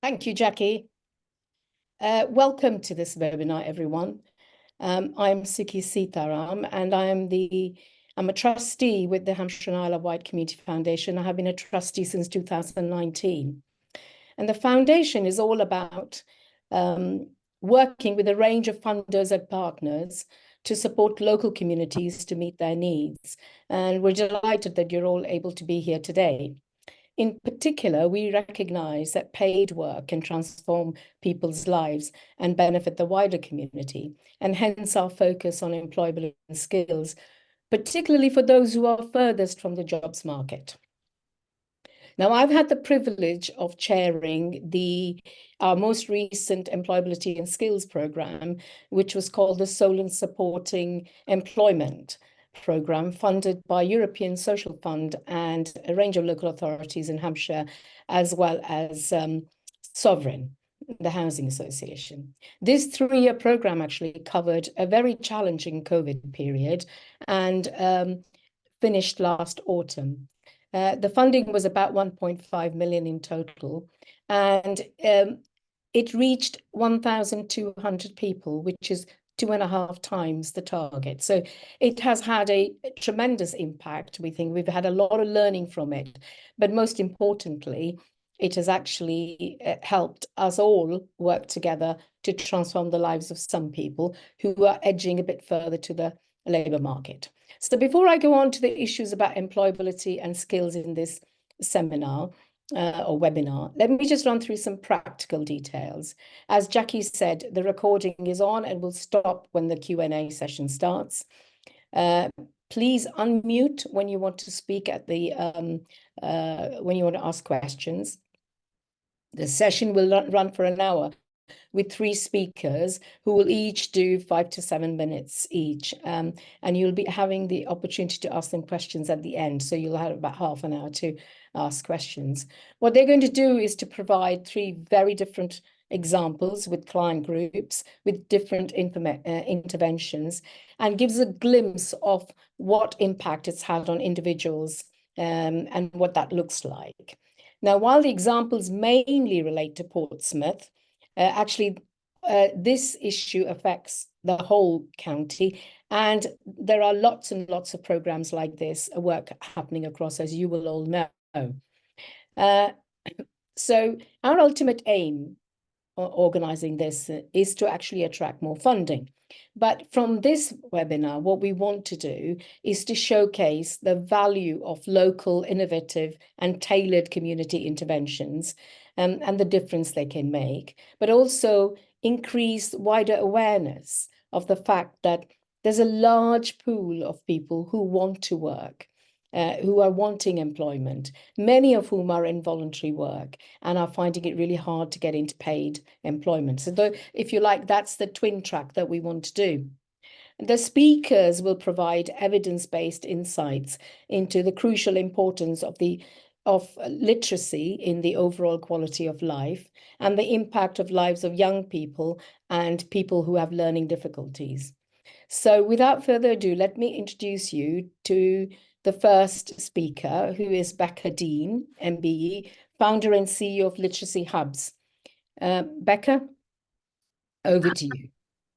Thank you, Jackie. Welcome to this webinar, everyone. I'm Siki Sitaram, and I'm a trustee with the Hampshire and Isle of Wight Community Foundation. I have been a trustee since 2019. And the foundation is all about working with a range of funders and partners to support local communities to meet their needs. And we're delighted that you're all able to be here today. In particular, we recognize that paid work can transform people's lives and benefit the wider community, and hence our focus on employability and skills, particularly for those who are furthest from the jobs market. Now, I've had the privilege of chairing our most recent employability and skills program, which was called the Solent Supporting Employment program, funded by European Social Fund and a range of local authorities in Hampshire, as well as Sovereign, the Housing Association. This 3-year program actually covered a very challenging COVID period and finished last autumn. The funding was about 1.5 million in total, and it reached 1,200 people, which is 2.5 times the target. So it has had a tremendous impact. We think we've had a lot of learning from it, but most importantly, it has actually helped us all work together to transform the lives of some people who are edging a bit further to the labour market. So before I go on to the issues about employability and skills in this seminar or webinar, let me just run through some practical details. As Jackie said, the recording is on and will stop when the Q&A session starts. Please unmute when you want to speak when you want to ask questions. The session will run for an hour with 3 speakers who will each do 5 to 7 minutes each. And you'll be having the opportunity to ask them questions at the end. So you'll have about half an hour to ask questions. What they're going to do is to provide 3 very different examples with client groups, with different interventions, and gives a glimpse of what impact it's had on individuals and what that looks like. Now, while the examples mainly relate to Portsmouth, this issue affects the whole county, and there are lots and lots of programs like this work happening across, as you will all know. So our ultimate aim of organising this is to actually attract more funding. But from this webinar, what we want to do is to showcase the value of local, innovative and tailored community interventions and the difference they can make, but also increase wider awareness of the fact that there's a large pool of people who want to work, who are wanting employment, many of whom are in voluntary work and are finding it really hard to get into paid employment. So if you like, that's the twin track that we want to do. The speakers will provide evidence-based insights into the crucial importance of literacy in the overall quality of life and the impact of lives of young people and people who have learning difficulties. So without further ado, let me introduce you to the first speaker, who is Becca Dean, MBE, founder and CEO of Literacy Hubs. Becca, over to you.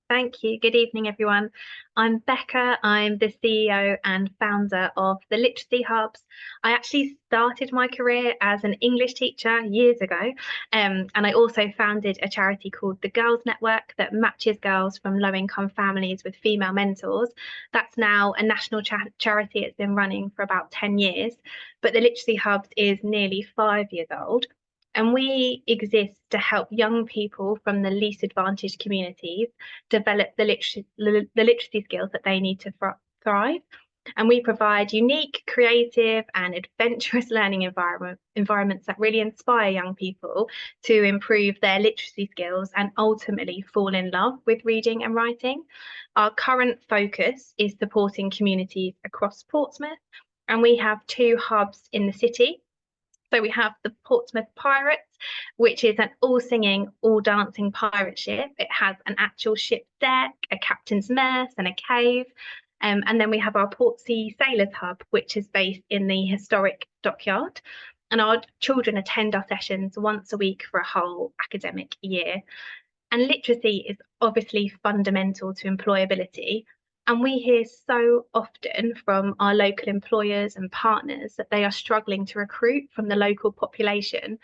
Thank you. Good evening, everyone. I'm Becca. I'm the CEO and founder of the Literacy Hubs. I actually started my career as an English teacher years ago, and I also founded a charity called the Girls Network that matches girls from low-income families with female mentors. That's now a national charity. It's been running for about 10 years, but the Literacy Hubs is nearly 5 years old. And we exist to help young people from the least advantaged communities develop the literacy skills that they need to thrive. And we provide unique, creative and adventurous learning environments that really inspire young people to improve their literacy skills and ultimately fall in love with reading and writing. Our current focus is supporting communities across Portsmouth, and we have 2 hubs in the city. So we have the Portsmouth Pirates, which is an all-singing, all-dancing pirate ship. It has an actual ship deck, a captain's mess and a cave. And then we have our Portsea Sailors Hub, which is based in the historic dockyard. and our children attend our sessions once a week for a whole academic year. And literacy is obviously fundamental to employability. And we hear so often from our local employers and partners that they are struggling to recruit from the local population,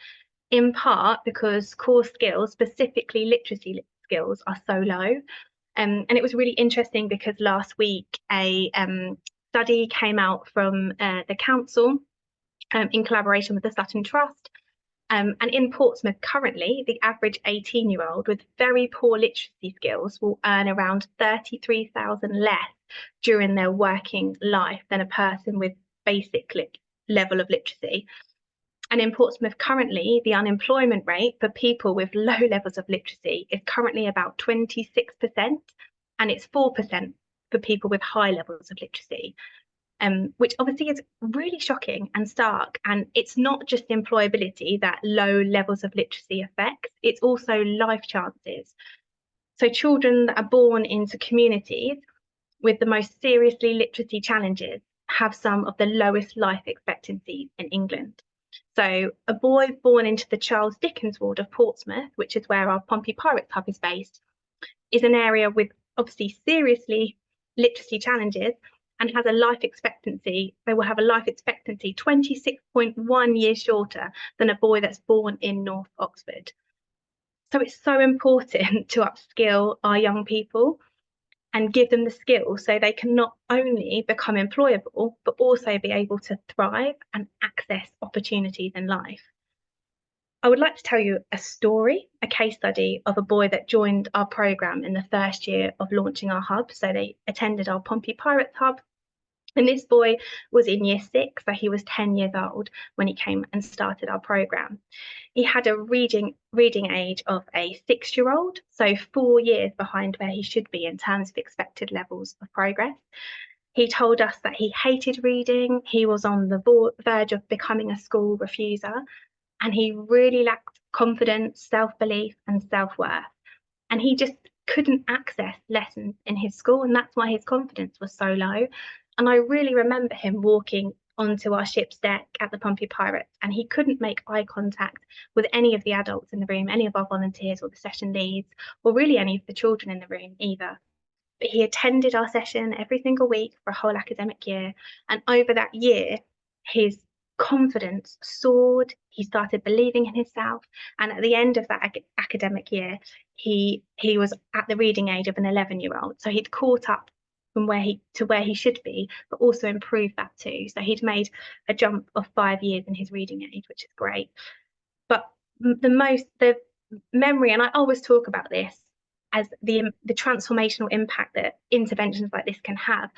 in part because core skills, specifically literacy skills, are so low. And it was really interesting because last week a study came out from the council in collaboration with the Sutton Trust. And in Portsmouth currently, the average 18-year-old with very poor literacy skills will earn around 33,000 less during their working life than a person with basic level of literacy. And in Portsmouth currently, the unemployment rate for people with low levels of literacy is currently about 26%, and it's 4% for people with high levels of literacy. Which obviously is really shocking and stark. And it's not just employability that low levels of literacy affects, it's also life chances. So children that are born into communities with the most seriously literacy challenges have some of the lowest life expectancies in England. So a boy born into the Charles Dickens ward of Portsmouth, which is where our Pompey Pirates Hub is based, is an area with obviously seriously literacy challenges, and has a life expectancy, they will have a life expectancy 26.1 years shorter than a boy that's born in North Oxford. So it's so important to upskill our young people and give them the skills so they can not only become employable, but also be able to thrive and access opportunities in life. I would like to tell you a story, a case study of a boy that joined our programme in the first year of launching our hub. So they attended our Pompey Pirates Hub. And this boy was in year 6, so he was 10 years old when he came and started our programme. He had a reading age of a 6-year-old, so 4 years behind where he should be in terms of expected levels of progress. He told us that he hated reading, he was on the verge of becoming a school refuser, and he really lacked confidence, self-belief and self-worth. And he just couldn't access lessons in his school, and that's why his confidence was so low. And I really remember him walking onto our ship's deck at the Pompey Pirates, and he couldn't make eye contact with any of the adults in the room, any of our volunteers or the session leads, or really any of the children in the room either. But he attended our session every single week for a whole academic year, and over that year, his confidence soared, he started believing in himself, and at the end of that academic year, he was at the reading age of an 11-year-old. So he'd caught up from where he should be, but also improved that too. So he'd made a jump of 5 years in his reading age, which is great. But the memory, and I always talk about this as the transformational impact that interventions like this can have,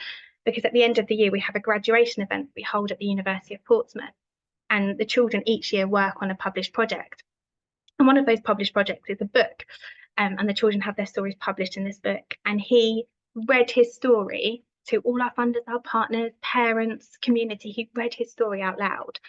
because at the end of the year we have a graduation event we hold at the University of Portsmouth, and the children each year work on a published project. And one of those published projects is a book, and the children have their stories published in this book. And he read his story to all our funders, our partners, parents, community. He read his story out loud,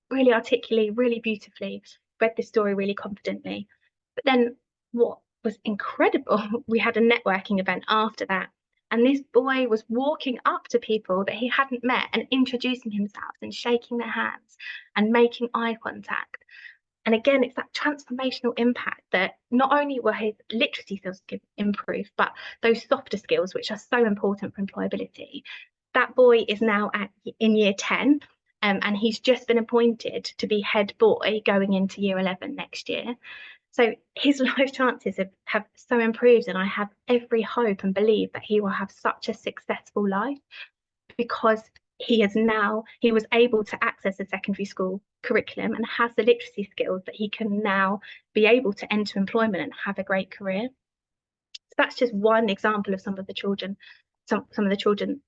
really articulately, really beautifully, read the story really confidently. But then what was incredible, we had a networking event after that, and this boy was walking up to people that he hadn't met and introducing himself and shaking their hands and making eye contact. And again, it's that transformational impact that not only will his literacy skills improve, but those softer skills, which are so important for employability. That boy is now in year 10, and he's just been appointed to be head boy going into year 11 next year. So his life chances have so improved, and I have every hope and believe that he will have such a successful life because he was able to access a secondary school curriculum and has the literacy skills that he can now be able to enter employment and have a great career. So that's just one example of some of the children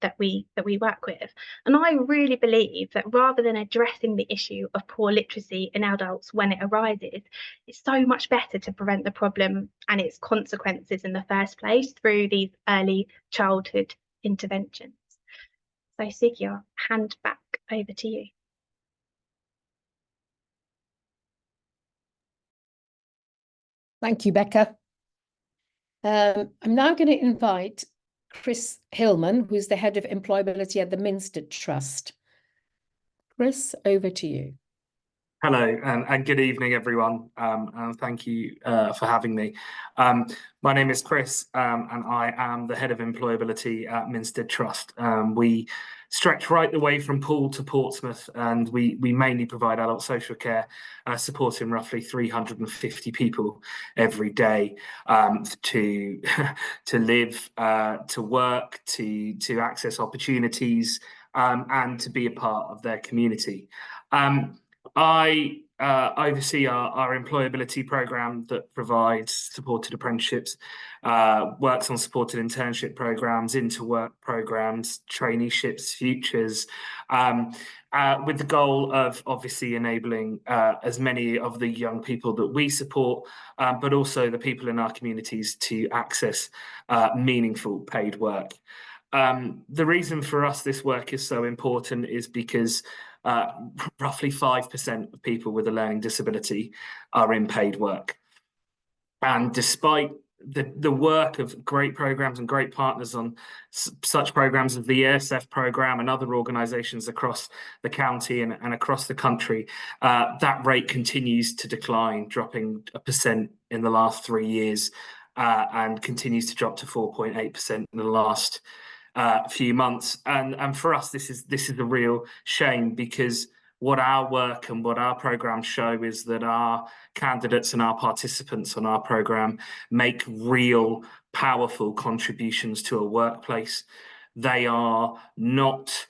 that we work with. And I really believe that rather than addressing the issue of poor literacy in adults when it arises, it's so much better to prevent the problem and its consequences in the first place through these early childhood interventions. So Siggy, I'll hand back over to you. Thank you, Becca. I'm now going to invite Chris Hillman, who's the head of employability at the Minstead Trust. Chris, over to you. Hello and good evening, everyone, and thank you for having me. My name is Chris, and I am the Head of Employability at Minstead Trust. We stretch right the way from Poole to Portsmouth, and we mainly provide adult social care, supporting roughly 350 people every day to to live, to work, to access opportunities, and to be a part of their community. I oversee our employability program that provides supported apprenticeships, works on supported internship programs, interwork programs, traineeships, futures, with the goal of obviously enabling as many of the young people that we support, but also the people in our communities to access meaningful paid work. The reason for us this work is so important is because roughly 5% of people with a learning disability are in paid work. And despite the work of great programs and great partners on such programs as the HIWCF program and other organisations across the county and across the country, that rate continues to decline, dropping 1% in the last 3 years, and continues to drop to 4.8% in the last few months, and for us this is a real shame, because what our work and what our programs show is that our candidates and our participants on our program make real powerful contributions to a workplace. They are not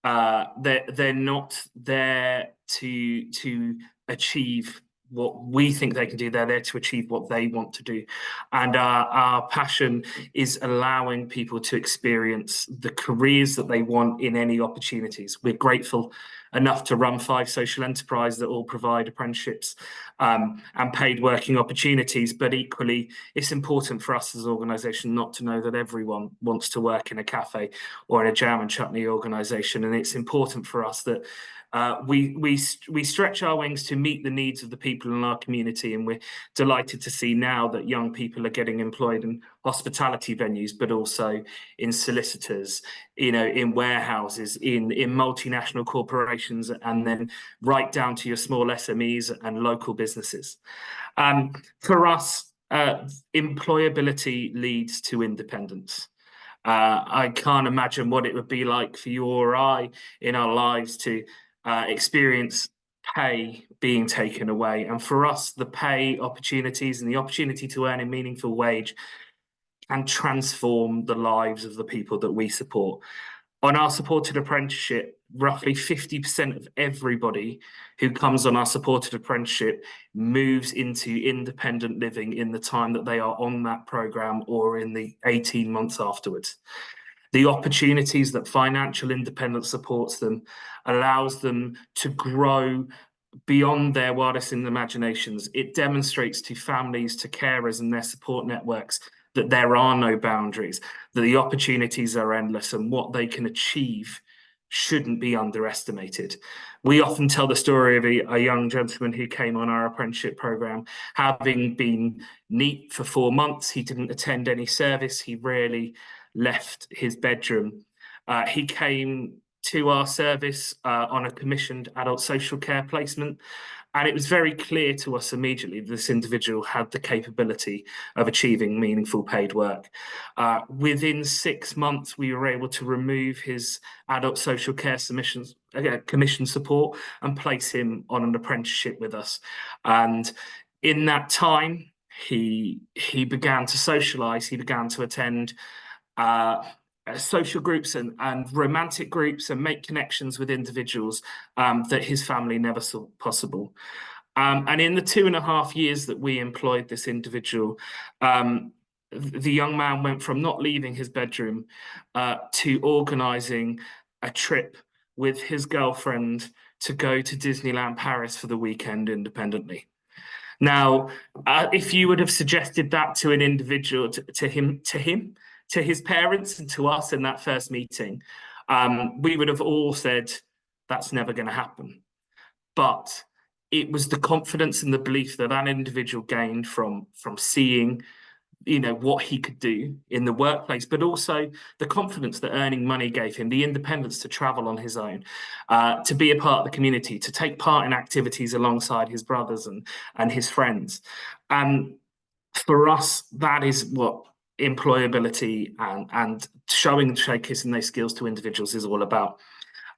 they're not there to achieve what we think they can do. They're there to achieve what they want to do, and our passion is allowing people to experience the careers that they want in any opportunities. We're grateful enough to run 5 social enterprises that all provide apprenticeships and paid working opportunities, but equally it's important for us as an organisation not to know that everyone wants to work in a cafe or in a jam and chutney organisation, and it's important for us that we stretch our wings to meet the needs of the people in our community, and we're delighted to see now that young people are getting employed in hospitality venues, but also in solicitors, in warehouses, in multinational corporations, and then right down to your small SMEs and local businesses. For us, employability leads to independence. I can't imagine what it would be like for you or I in our lives to experience pay being taken away. And for us, the pay opportunities and the opportunity to earn a meaningful wage can transform the lives of the people that we support. On our supported apprenticeship, roughly 50% of everybody who comes on our supported apprenticeship moves into independent living in the time that they are on that programme or in the 18 months afterwards. The opportunities that financial independence supports them allows them to grow beyond their wildest imaginations. It demonstrates to families, to carers and their support networks that there are no boundaries, that the opportunities are endless, and what they can achieve shouldn't be underestimated. We often tell the story of a young gentleman who came on our apprenticeship program, having been neat for 4 months. He didn't attend any service. He rarely left his bedroom. He came to our service on a commissioned adult social care placement, and it was very clear to us immediately that this individual had the capability of achieving meaningful paid work. Within 6 months, we were able to remove his adult social care commission support and place him on an apprenticeship with us. And in that time, he began to socialise. He began to attend social groups and romantic groups and make connections with individuals that his family never saw possible. And in the 2.5 years that we employed this individual, the young man went from not leaving his bedroom to organising a trip with his girlfriend to go to Disneyland Paris for the weekend independently. Now, if you would have suggested that to an individual, to his parents and to us in that first meeting, we would have all said, that's never going to happen. But it was the confidence and the belief that an individual gained from seeing what he could do in the workplace, but also the confidence that earning money gave him, the independence to travel on his own, to be a part of the community, to take part in activities alongside his brothers and his friends. And for us, that is what employability and showcasing those skills to individuals is all about.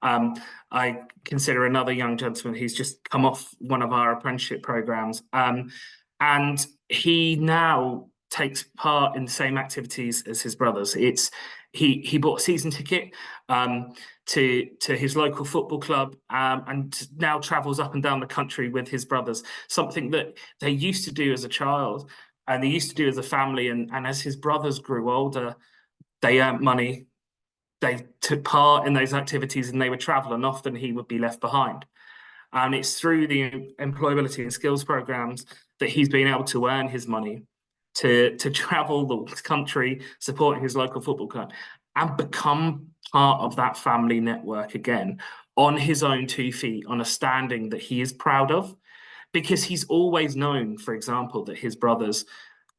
I consider another young gentleman who's just come off one of our apprenticeship programs, and he now takes part in the same activities as his brothers. He bought a season ticket to his local football club, and now travels up and down the country with his brothers, something that they used to do as a child and they used to do as a family. And as his brothers grew older, they earned money, they took part in those activities, and they would travel, and often he would be left behind. And it's through the employability and skills programs that he's been able to earn his money to travel the country, supporting his local football club, and become part of that family network again, on his own 2 feet, on a standing that he is proud of, because he's always known, for example, that his brothers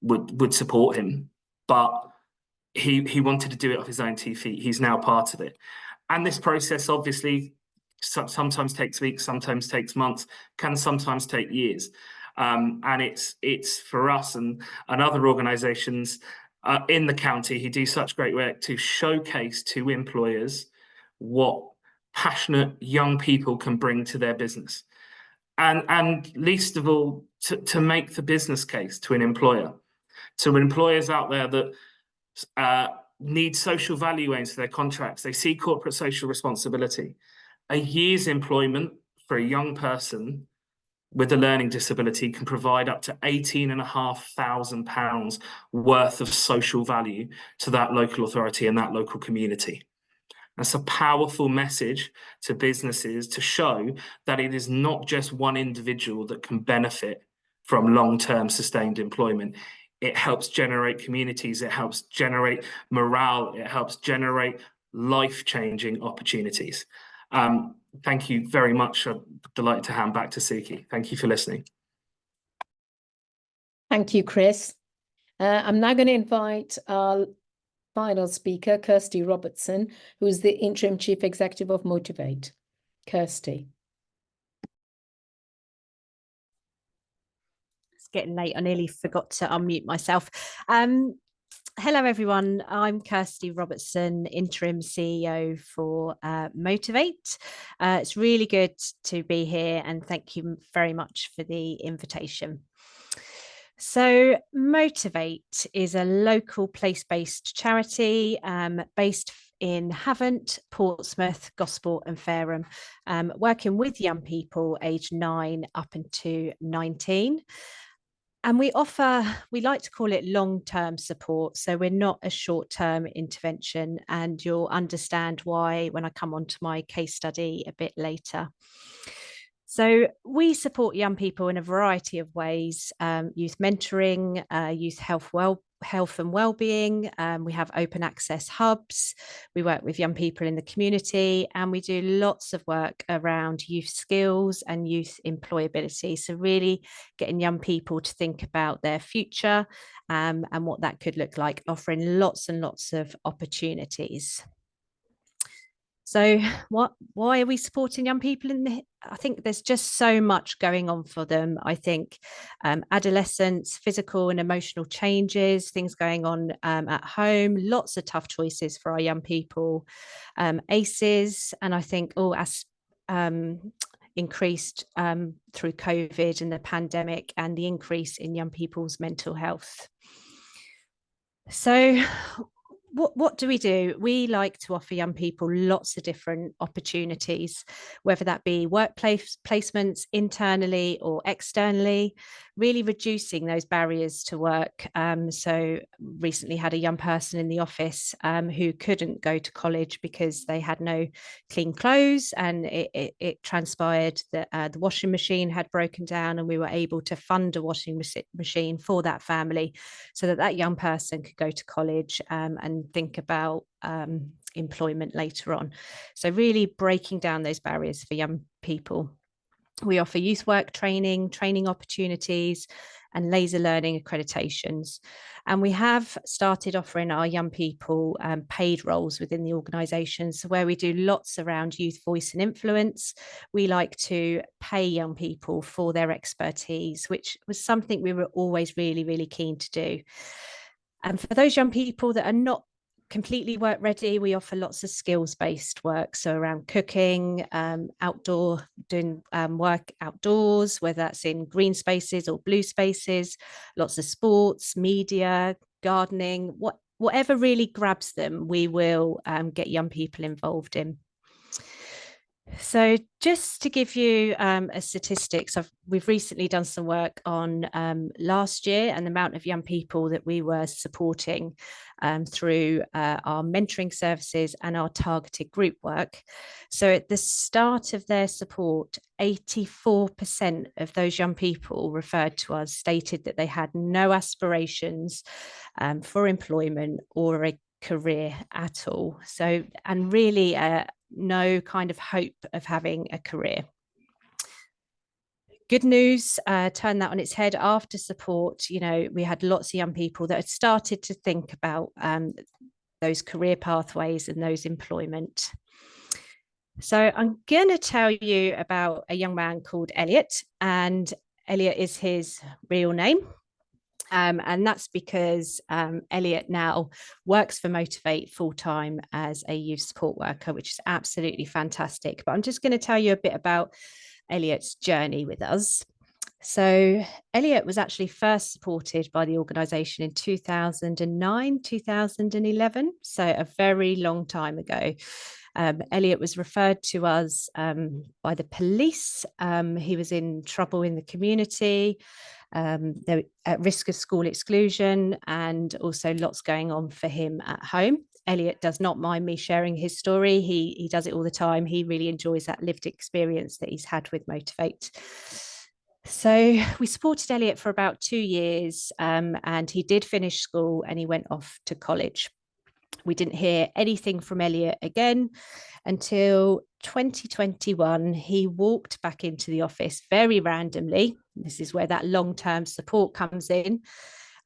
would support him, but he wanted to do it off his own 2 feet. He's now part of it. And this process obviously sometimes takes weeks, sometimes takes months, can sometimes take years. And it's for us and other organisations in the county who do such great work to showcase to employers what passionate young people can bring to their business. And least of all, to make the business case to an employer, to employers out there that need social value aims for their contracts. They see corporate social responsibility. A year's employment for a young person with a learning disability can provide up to £18,500 worth of social value to that local authority and that local community. That's a powerful message to businesses to show that it is not just one individual that can benefit from long-term sustained employment. It helps generate communities, it helps generate morale, it helps generate life-changing opportunities. Thank you very much. I'm delighted to hand back to Suki. Thank you for listening. Thank you, Chris. I'm now going to invite our final speaker, Kirsty Robertson, who is the Interim Chief Executive of Motivate. Kirsty. It's getting late. I nearly forgot to unmute myself. Hello, everyone. I'm Kirsty Robertson, Interim CEO for Motivate. It's really good to be here, and thank you very much for the invitation. So Motivate is a local place-based charity based in Havant, Portsmouth, Gosport and Fareham, working with young people aged 9 up into 19. And we like to call it long-term support. So we're not a short-term intervention, and you'll understand why when I come on to my case study a bit later. So we support young people in a variety of ways: youth mentoring, youth health and well-being. We have open access hubs. We work with young people in the community, and we do lots of work around youth skills and youth employability. So really getting young people to think about their future and what that could look like, offering lots and lots of opportunities. So why are we supporting young people I think there's just so much going on for them. I think adolescence, physical and emotional changes, things going on at home, lots of tough choices for our young people, ACEs, and I think increased through COVID and the pandemic, and the increase in young people's mental health. So what do? We like to offer young people lots of different opportunities, whether that be workplace placements internally or externally, really reducing those barriers to work. So recently had a young person in the office who couldn't go to college because they had no clean clothes, and it transpired that the washing machine had broken down, and we were able to fund a washing machine for that family so that that young person could go to college and think about employment later on. So really breaking down those barriers for young people. We offer youth work training opportunities, and laser learning accreditations. And we have started offering our young people paid roles within the organisation. So where we do lots around youth voice and influence, we like to pay young people for their expertise, which was something we were always really, really keen to do. And for those young people that are not completely work ready, we offer lots of skills-based work, so around cooking, doing work outdoors, whether that's in green spaces or blue spaces, lots of sports, media, gardening, whatever really grabs them, we will get young people involved in. So just to give you a statistics, we've recently done some work on last year and the amount of young people that we were supporting through our mentoring services and our targeted group work. So at the start of their support, 84% of those young people referred to us stated that they had no aspirations for employment or a career at all. So, and really no kind of hope of having a career. Good news, turn that on its head. After support, you know, we had lots of young people that had started to think about those career pathways and those employment. So I'm going to tell you about a young man called Elliot, and Elliot is his real name. And that's because Elliot now works for Motivate full-time as a youth support worker, which is absolutely fantastic. But I'm just going to tell you a bit about Elliot's journey with us. So Elliot was actually first supported by the organisation in 2009, 2011, so a very long time ago. Elliot was referred to us by the police. He was in trouble in the community. They're at risk of school exclusion, and also lots going on for him at home. Elliot does not mind me sharing his story. He does it all the time. He really enjoys that lived experience that he's had with Motivate. So we supported Elliot for about 2 years, and he did finish school and he went off to college. We didn't hear anything from Elliot again until 2021. He walked back into the office very randomly. This is where that long-term support comes in.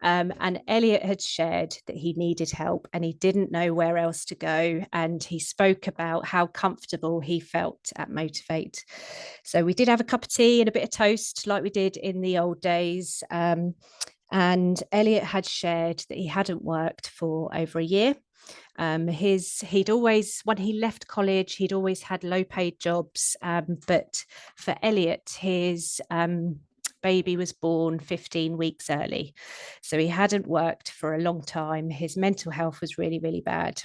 And Elliot had shared that he needed help and he didn't know where else to go. And he spoke about how comfortable he felt at Motivate. So we did have a cup of tea and a bit of toast like we did in the old days. And Elliot had shared that he hadn't worked for over a year. He'd always, when he left college, he'd always had low paid jobs. But for Elliot, his baby was born 15 weeks early. So he hadn't worked for a long time. His mental health was really, really bad.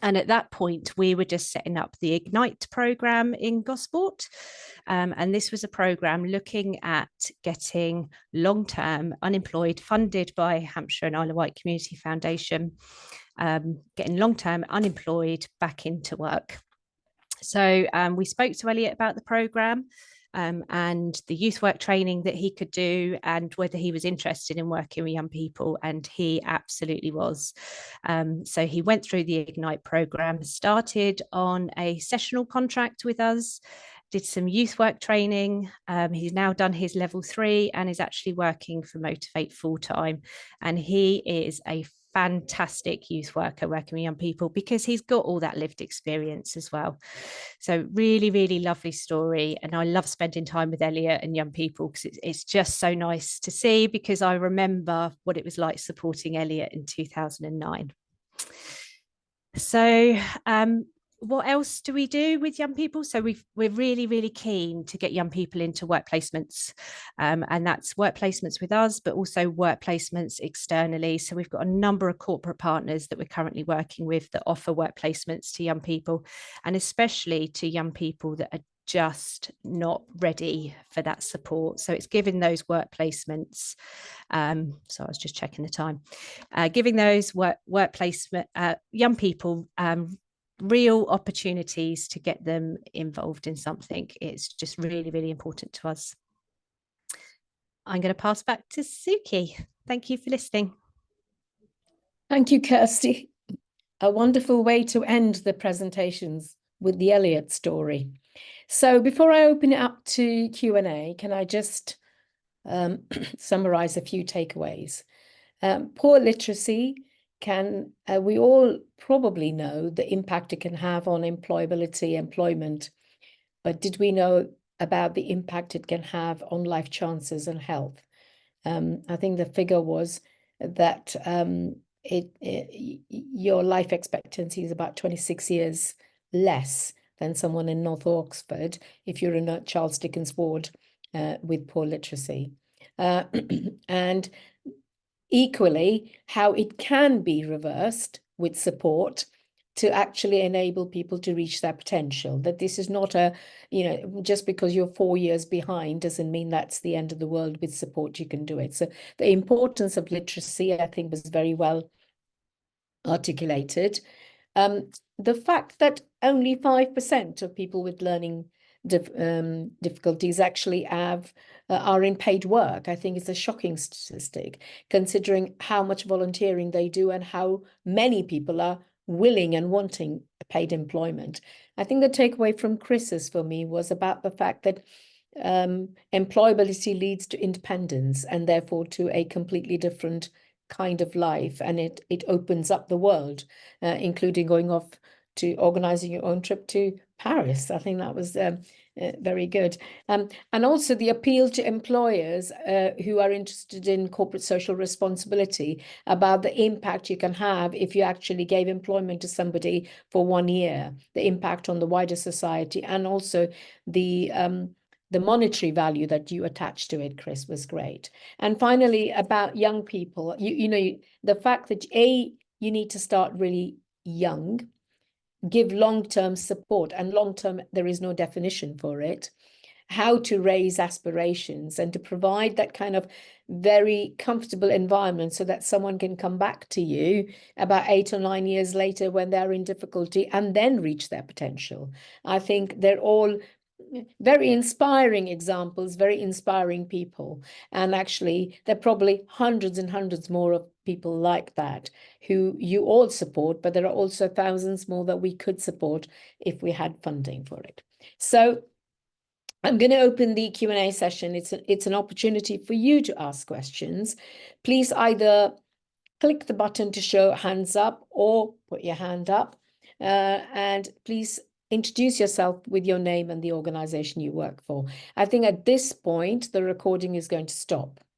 And at that point, we were just setting up the Ignite programme in Gosport. And this was a programme looking at getting long-term unemployed, funded by Hampshire and Isle of Wight Community Foundation, getting long-term unemployed back into work. So we spoke to Elliot about the programme. And the youth work training that he could do and whether he was interested in working with young people, and he absolutely was. So he went through the Ignite programme, started on a sessional contract with us, did some youth work training. He's now done his level 3 and is actually working for Motivate full-time. And he is a fantastic youth worker working with young people because he's got all that lived experience as well. So really, really lovely story. And I love spending time with Elliot and young people because it's just so nice to see, because I remember what it was like supporting Elliot in 2009. So what else do we do with young people? So we're really, really keen to get young people into work placements, and that's work placements with us, but also work placements externally. So we've got a number of corporate partners that we're currently working with that offer work placements to young people, and especially to young people that are just not ready for that support. So it's giving those work placements. So I was just checking the time, giving those work placement young people real opportunities to get them involved in something. It's just really, really important to us. I'm going to pass back to Suki. Thank you for listening. Thank you, Kirsty. A wonderful way to end the presentations with the Elliot story. So before I open it up to Q&A, can I just summarize a few takeaways. Poor literacy can, we all probably know the impact it can have on employability, employment, but did we know about the impact it can have on life chances and health? I think the figure was that your life expectancy is about 26 years less than someone in North Oxford if you're in a Charles Dickens ward with poor literacy. And equally, how it can be reversed with support to actually enable people to reach their potential. That this is not a, just because you're 4 years behind doesn't mean that's the end of the world. With support, you can do it. So the importance of literacy, I think, was very well articulated. The fact that only 5% of people with learning difficulties actually are in paid work, I think it's a shocking statistic, considering how much volunteering they do and how many people are willing and wanting paid employment. I think the takeaway from Chris's for me was about the fact that employability leads to independence and therefore to a completely different kind of life, and it opens up the world, including going off to organizing your own trip to Paris. I think that was very good. And also the appeal to employers who are interested in corporate social responsibility about the impact you can have if you actually gave employment to somebody for 1 year, the impact on the wider society, and also the monetary value that you attach to it, Chris, was great. And finally, about young people, the fact that you need to start really young, give long-term support, and long-term, there is no definition for it, how to raise aspirations and to provide that kind of very comfortable environment so that someone can come back to you about 8 or 9 years later when they're in difficulty and then reach their potential. I think they're all very inspiring examples, very inspiring people. And actually, there are probably hundreds and hundreds more of people like that who you all support, but there are also thousands more that we could support if we had funding for it. So I'm going to open the Q&A session. It's an opportunity for you to ask questions. Please either click the button to show hands up or put your hand up. And please introduce yourself with your name and the organization you work for. I think at this point, the recording is going to stop.